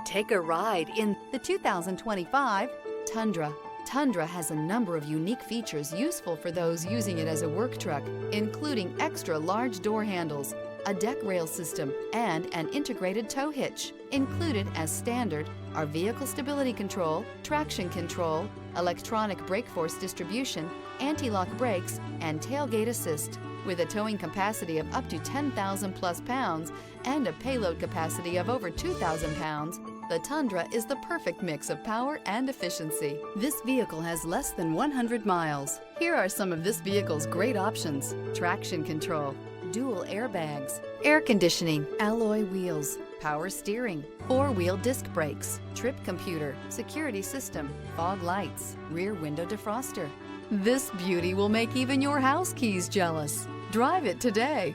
Take a ride in the 2025 Tundra. Tundra has a number of unique features useful for those using it as a work truck, including extra large door handles, a deck rail system, and an integrated tow hitch. Included as standard are vehicle stability control, traction control, electronic brake force distribution, anti-lock brakes, and tailgate assist. With a towing capacity of up to 10,000 plus pounds and a payload capacity of over 2,000 pounds, the Tundra is the perfect mix of power and efficiency. This vehicle has less than 100 miles. Here are some of this vehicle's great options: traction control, dual airbags, air conditioning, alloy wheels, power steering, four-wheel disc brakes, trip computer, security system, fog lights, rear window defroster. This beauty will make even your house keys jealous. Drive it today.